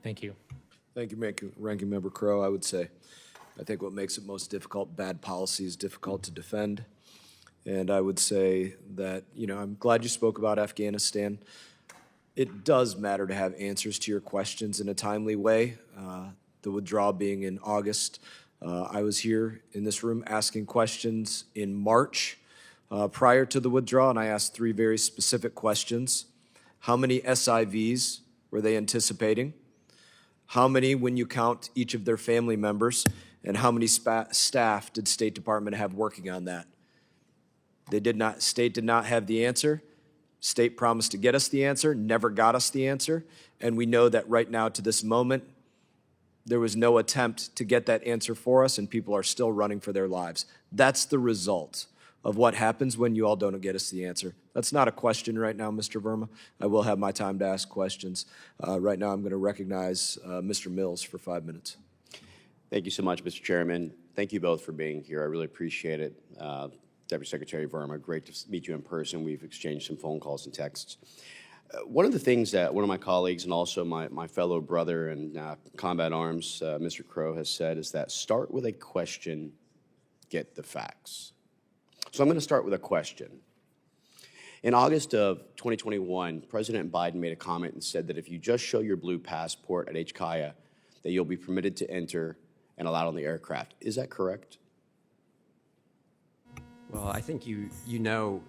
Thank you. Thank you, Ranking Member Crow. I would say, I think what makes it most difficult, bad policy is difficult to defend. And I would say that, I'm glad you spoke about Afghanistan. It does matter to have answers to your questions in a timely way. The withdrawal being in August, I was here in this room asking questions in March prior to the withdrawal, and I asked three very specific questions. How many SIVs were they anticipating? How many when you count each of their family members? And how many staff did State Department have working on that? State did not have the answer. State promised to get us the answer, never got us the answer. And we know that right now to this moment, there was no attempt to get that answer for us, and people are still running for their lives. That's the result of what happens when you all don't get us the answer. That's not a question right now, Mr. Verma. I will have my time to ask questions. Right now, I'm going to recognize Mr. Mills for 5 minutes. Thank you so much, Mr. Chairman. Thank you both for being here. I really appreciate it. Deputy Secretary Verma, great to meet you in person. We've exchanged some phone calls and texts. One of the things that one of my colleagues and also my fellow brother in Combat Arms, Mr. Crow, has said is that start with a question, get the facts. So I'm going to start with a question. In August of 2021, President Biden made a comment and said that if you just show your blue passport at HKIA, that you'll be permitted to enter and allowed on the aircraft. Is that correct? Well, I think you know,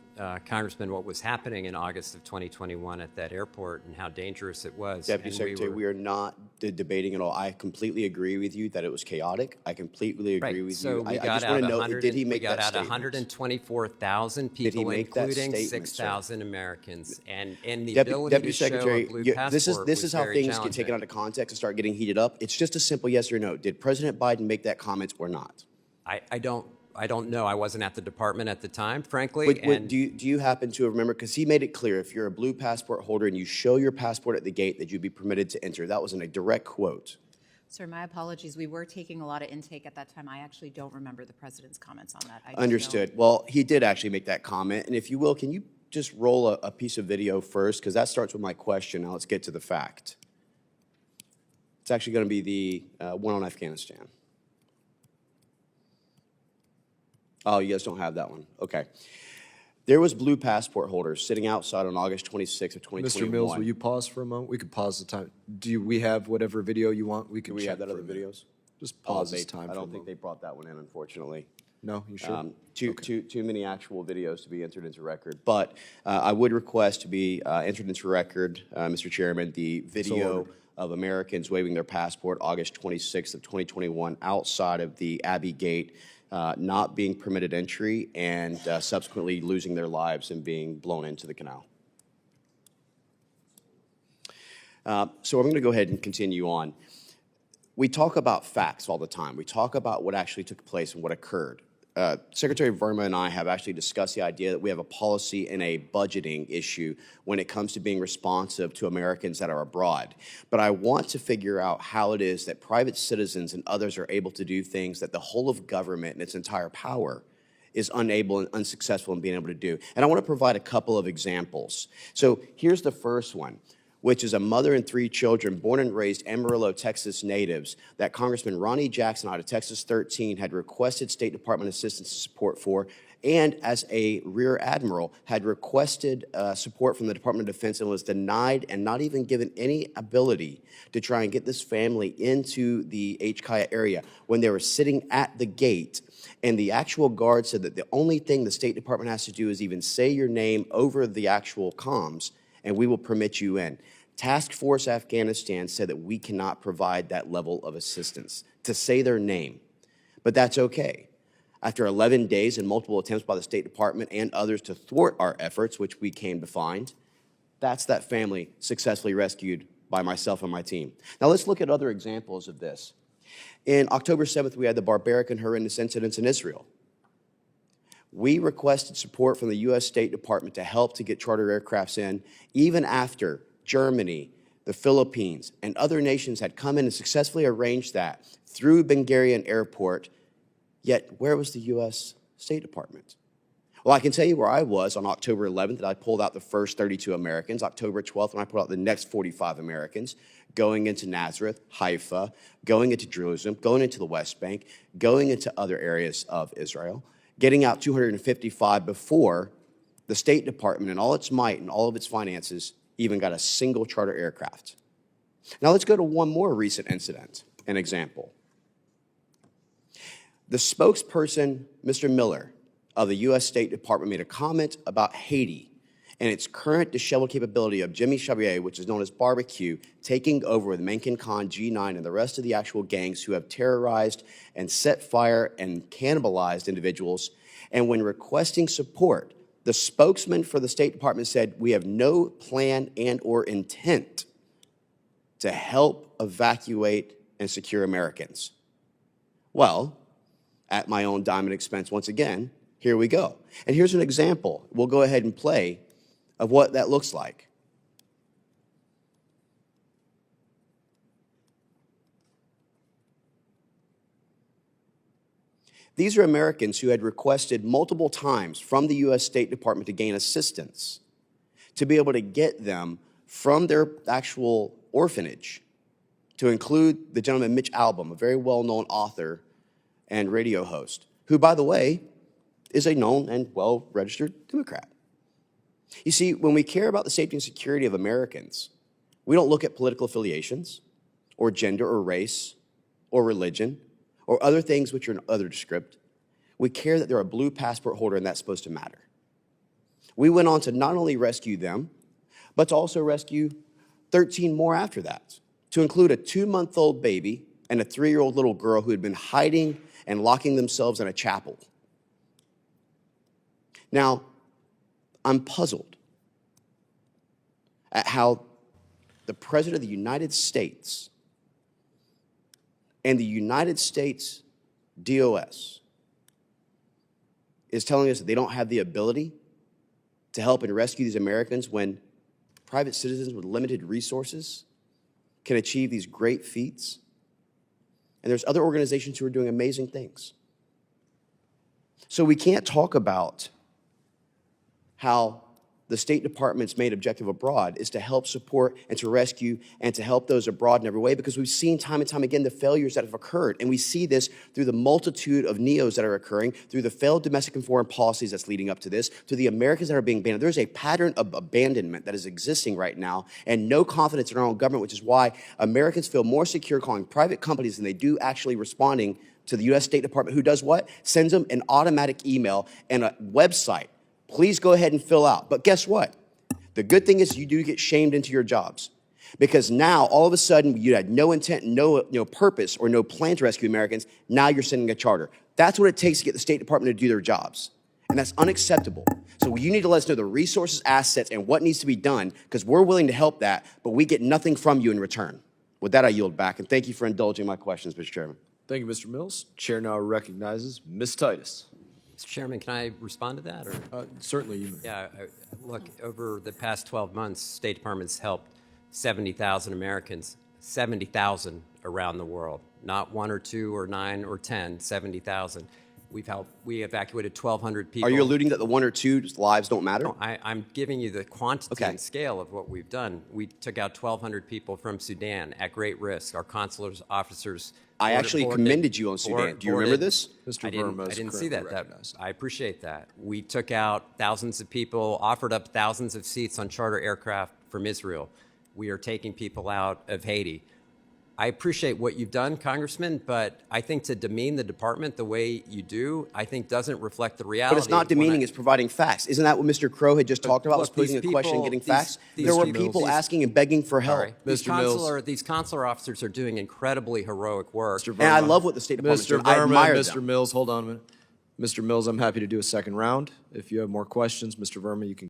Congressman, what was happening in August of 2021 at that airport and how dangerous it was. Deputy Secretary, we are not debating at all. I completely agree with you that it was chaotic. I completely agree with so you. We I got just out want to know, did he make we got that out statement? 124,000 people, including 6,000 Americans, and the ability Deputy to Secretary, show a blue passport this is how things get taken challenging. out of context and start getting heated up. It's just a simple yes or no. Did President Biden make that comment or not? I don't know. I wasn't at the department at the time, frankly. Do you happen to remember? Because he made it clear if you're a blue passport holder and you show your passport at the gate that you'd be permitted to enter. That was in a direct quote. Sir, my apologies. We were taking a lot of intake at that time. I actually don't remember the president's comments on that. Understood. Well, he did actually make that comment. And if you will, can you just roll a piece of video first? Because that starts with my question. Now let's get to the fact. It's actually going to be the one on Afghanistan. Oh, you guys don't have that one. Okay. There was blue passport holders sitting outside on August 26th of 2021. Mr. Mills, will you pause for a moment? We could pause the time. We have whatever video you want? We can Do we have check that for other a minute. videos? Just pause this time. I don't think they brought that one in, unfortunately. No, you sure? Too many actual videos to be entered into record. But I would request to be entered into record, Mr. Chairman, the video of Americans waving their passport August 26th of 2021 outside of the Abbey Gate, not being permitted entry, and subsequently losing their lives and being blown into the canal. So I'm going to go ahead and continue on. We talk about facts all the time. We talk about what actually took place and what occurred. Secretary Verma and I have actually discussed the idea that we have a policy and a budgeting issue when it comes to being responsive to Americans that are abroad. But I want to figure out how it is that private citizens and others are able to do things that the whole of government and its entire power is unable and unsuccessful in being able to do. And I want to provide a couple of examples. So here's the first one, which is a mother and 3 children born and raised Amarillo, Texas natives that Congressman Ronnie Jackson out of Texas 13 had requested State Department assistance and support for, and as a Rear Admiral had requested support from the Department of Defense and was denied and not even given any ability to try and get this family into the HKIA area when they were sitting at the gate. And the actual guard said that the only thing the State Department has to do is even say your name over the actual comms, and we will permit you in. Task Force Afghanistan said that we cannot provide that level of assistance, to say their name. But that's okay. After 11 days and multiple attempts by the State Department and others to thwart our efforts, which we came to find, that's that family successfully rescued by myself and my team. Now let's look at other examples of this. In October 7th, we had the barbaric and horrendous incidents in Israel. We requested support from the U.S. State Department to help to get charter aircrafts in, even after Germany, the Philippines, and other nations had come in and successfully arranged that through Ben Gurion Airport. Yet, where was the U.S. State Department? Well, I can tell you where I was on October 11th, that I pulled out the first 32 Americans, October 12th, when I pulled out the next 45 Americans, going into Nazareth, Haifa, going into Jerusalem, going into the West Bank, going into other areas of Israel, getting out 255 before the State Department and all its might and all of its finances even got a single charter aircraft. Now let's go to one more recent incident, an example. The spokesperson, Mr. Miller, of the U.S. State Department made a comment about Haiti and its current disheveled capability of Jimmy Chabrier, which is known as barbecue, taking over with Mencken Khan, G9, and the rest of the actual gangs who have terrorized and set fire and cannibalized individuals. And when requesting support, the spokesman for the State Department said, "We have no plan and or intent to help evacuate and secure Americans." Well, at my own dime and expense, once again, here we go. And here's an example. We'll go ahead and play of what that looks like. These are Americans who had requested multiple times from the U.S. State Department to gain assistance to be able to get them from their actual orphanage, to include the gentleman Mitch Albom, a very well-known author and radio host, who, by the way, is a known and well-registered Democrat. You see, when we care about the safety and security of Americans, we don't look at political affiliations or gender or race or religion or other things which are other descript. We care that they're a blue passport holder, and that's supposed to matter. We went on to not only rescue them, but to also rescue 13 more after that, to include a 2-month-old baby and a 3-year-old little girl who had been hiding and locking themselves in a chapel. Now, I'm puzzled at how the President of the United States and the United States DOS is telling us that they don't have the ability to help and rescue these Americans when private citizens with limited resources can achieve these great feats. And there's other organizations who are doing amazing things. So we can't talk about how the State Department's main objective abroad is to help support and to rescue and to help those abroad in every way, because we've seen time and time again the failures that have occurred. And we see this through the multitude of NEOs that are occurring, through the failed domestic and foreign policies that's leading up to this, to the Americans that are being banned. There's a pattern of abandonment that is existing right now and no confidence in our own government, which is why Americans feel more secure calling private companies than they do actually responding to the U.S. State Department, who does what? Sends them an automatic email and a website. Please go ahead and fill out. But guess what? The good thing is you do get shamed into your jobs, because now all of a sudden you had no intent, no purpose, or no plan to rescue Americans. Now you're sending a charter. That's what it takes to get the State Department to do their jobs. And that's unacceptable. So you need to let us know the resources, assets, and what needs to be done, because we're willing to help that, but we get nothing from you in return. With that, I yield back, and thank you for indulging my questions, Mr. Chairman. Thank you, Mr. Mills. Chair now recognizes Ms. Titus. Mr. Chairman, can I respond to that? Or? Certainly, you may. Yeah, look, over the past 12 months, State Department's helped 70,000 Americans, 70,000 around the world, not 1 or 2 or 9 or 10, 70,000. We evacuated 1,200 people. Are you alluding that the 1 or 2 lives don't matter? No, I'm giving you the quantity and scale of what we've done. We took out 1,200 people from Sudan at great risk. Our consular officers. I actually commended you on Sudan. Do you remember this? Mr. I didn't see that. Recognized. I appreciate that. We took out thousands of people, offered up thousands of seats on charter aircraft from Israel. We are taking people out of Haiti. I appreciate what you've done, Congressman, but I think to demean the department the way you do, I think doesn't reflect the reality. But it's not demeaning, it's providing facts. Isn't that what Mr. Crow had just talked about, was posing a question and getting facts? There were people asking and begging for help. These consular officers are doing incredibly heroic work. And I love what the State Department's doing. I admire Mr. them. Mills, hold on a minute. Mr. Mills, I'm happy to do a second round. If you have more questions, Mr. Verma, you can